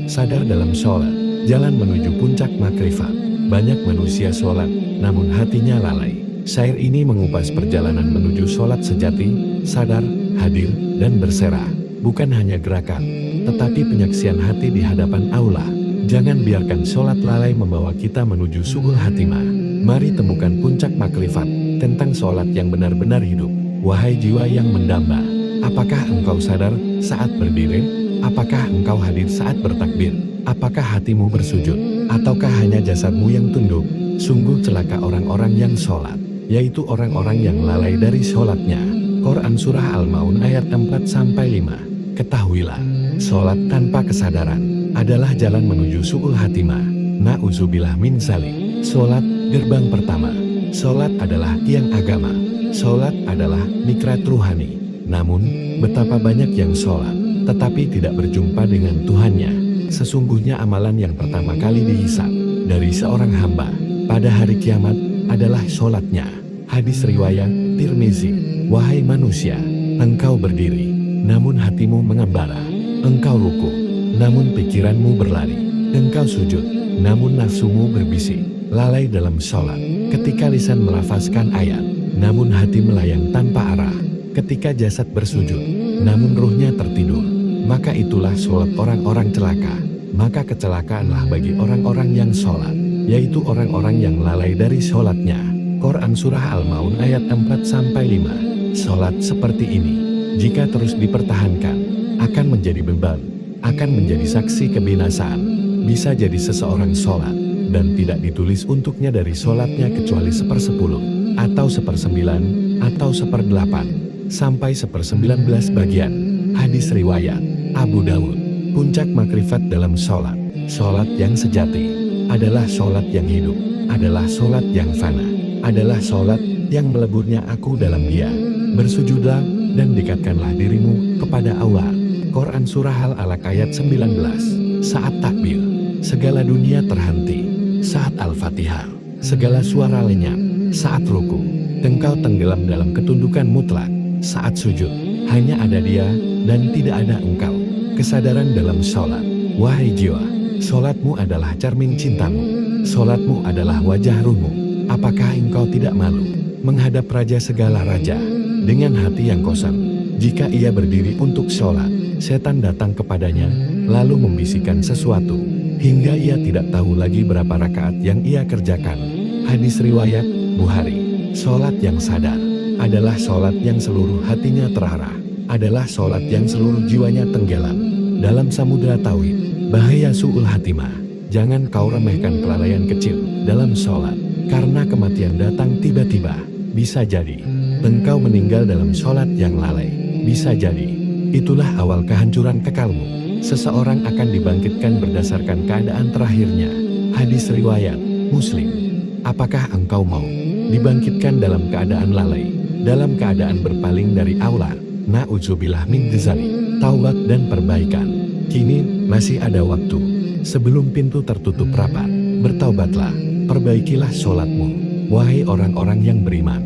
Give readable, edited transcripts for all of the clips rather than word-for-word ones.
sadar dalam sholat, jalan menuju puncak makrifat. Banyak manusia sholat, namun hatinya lalai. Syair ini mengupas perjalanan menuju sholat sejati, sadar, hadir, dan berserah. Bukan hanya gerakan, tetapi penyaksian hati di hadapan Allah. Jangan biarkan sholat lalai membawa kita menuju su'ul hatimah. Mari temukan puncak makrifat, tentang sholat yang benar-benar hidup. Wahai jiwa yang mendamba, apakah engkau sadar saat berdiri? Apakah engkau hadir saat bertakbir? Apakah hatimu bersujud? Ataukah hanya jasadmu yang tunduk? Sungguh celaka orang-orang yang sholat, yaitu orang-orang yang lalai dari sholatnya. Quran Surah Al-Maun ayat 4-5. Ketahuilah, sholat tanpa kesadaran adalah jalan menuju su'ul hatimah. Na'udzubillah min zalik. Sholat, gerbang pertama. Sholat adalah tiang agama. Sholat adalah nikrat ruhani. Namun, betapa banyak yang sholat, tetapi tidak berjumpa dengan Tuhannya. Sesungguhnya amalan yang pertama kali dihisab dari seorang hamba pada hari kiamat adalah sholatnya. Hadis riwayat Tirmizi. Wahai manusia, engkau berdiri, namun hatimu mengembara. Engkau ruku, namun pikiranmu berlari. Engkau sujud, namun nafsumu berbisik. Lalai dalam sholat, ketika lisan melafazkan ayat, namun hati melayang tanpa arah. Ketika jasad bersujud, namun ruhnya tertidur. Maka itulah sholat orang-orang celaka. Maka kecelakaanlah bagi orang-orang yang sholat, yaitu orang-orang yang lalai dari sholatnya. Quran Surah Al-Maun ayat 4-5. Sholat seperti ini, jika terus dipertahankan, akan menjadi beban, akan menjadi saksi kebinasaan. Bisa jadi seseorang sholat, dan tidak ditulis untuknya dari sholatnya kecuali 1/10, atau 1/9, atau 1/8, sampai 1/19 bagian. Hadis riwayat Abu Dawud. Puncak makrifat dalam sholat. Sholat yang sejati adalah sholat yang hidup, adalah sholat yang fana, adalah sholat yang meleburnya aku dalam dia. Bersujudlah dan dekatkanlah dirimu kepada Allah. Quran Surah Al-Alaq ayat 19. Saat takbir, segala dunia terhenti. Saat Al-Fatihah, segala suara lenyap. Saat ruku, engkau tenggelam dalam ketundukan mutlak. Saat sujud, hanya ada dia dan tidak ada engkau. Kesadaran dalam sholat. Wahai jiwa, sholatmu adalah cermin cintamu. Sholatmu adalah wajah ruhmu. Apakah engkau tidak malu menghadap raja segala raja dengan hati yang kosong? Jika ia berdiri untuk sholat, setan datang kepadanya lalu membisikkan sesuatu hingga ia tidak tahu lagi berapa rakaat yang ia kerjakan. Hadis riwayat Bukhari. Sholat yang sadar adalah sholat yang seluruh hatinya terarah, adalah sholat yang seluruh jiwanya tenggelam dalam samudera tauhid. Bahaya su'ul hatimah. Jangan kau remehkan kelalaian kecil dalam sholat, karena kematian datang tiba-tiba. Bisa jadi engkau meninggal dalam sholat yang lalai. Bisa jadi itulah awal kehancuran kekalmu. Seseorang akan dibangkitkan berdasarkan keadaan terakhirnya. Hadis riwayat Muslim. Apakah engkau mau dibangkitkan dalam keadaan lalai, dalam keadaan berpaling dari Allah? Na'udzubillah min dzalik. Taubat dan perbaikan. Kini masih ada waktu. Sebelum pintu tertutup rapat, bertaubatlah, perbaikilah sholatmu. Wahai orang-orang yang beriman,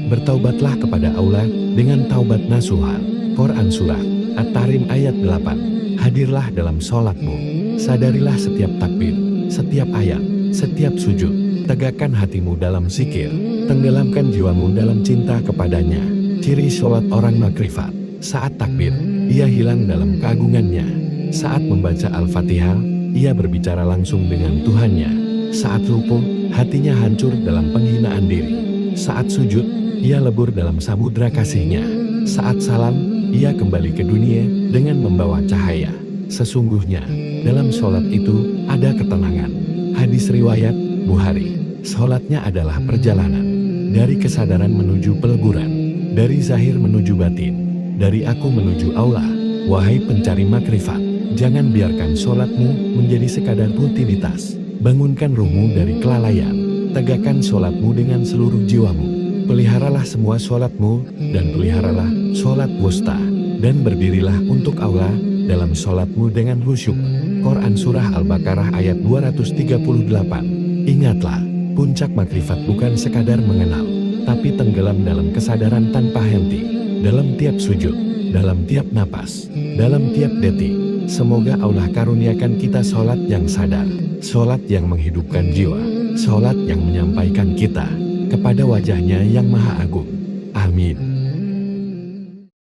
bertaubatlah kepada Allah dengan taubat nasuha. Quran Surah At-Tahrim ayat 8. Hadirlah dalam sholatmu. Sadarilah setiap takbir, setiap ayat, setiap sujud. Tegakkan hatimu dalam zikir. Tenggelamkan jiwamu dalam cinta kepadanya. Ciri sholat orang makrifat. Saat takbir, ia hilang dalam keagungannya. Saat membaca Al-Fatihah, ia berbicara langsung dengan Tuhannya. Saat ruku, hatinya hancur dalam penghinaan diri. Saat sujud, ia lebur dalam samudra kasihnya. Saat salam, ia kembali ke dunia dengan membawa cahaya. Sesungguhnya, dalam sholat itu ada ketenangan. Hadis riwayat Bukhari. Sholatnya adalah perjalanan dari kesadaran menuju peleburan, dari zahir menuju batin, dari aku menuju Allah. Wahai pencari makrifat, jangan biarkan sholatmu menjadi sekadar rutinitas. Bangunkan ruhmu dari kelalaian. Tegakkan sholatmu dengan seluruh jiwamu. Peliharalah semua sholatmu dan peliharalah sholat wusta. Dan berdirilah untuk Allah dalam sholatmu dengan khusyuk. Quran Surah Al-Baqarah ayat 238. Ingatlah, puncak makrifat bukan sekadar mengenal, tapi tenggelam dalam kesadaran tanpa henti. Dalam tiap sujud, dalam tiap napas, dalam tiap detik, Semoga Allah karuniakan kita sholat yang sadar, sholat yang menghidupkan jiwa, sholat yang menyampaikan kita kepada wajahnya yang maha agung. Amin.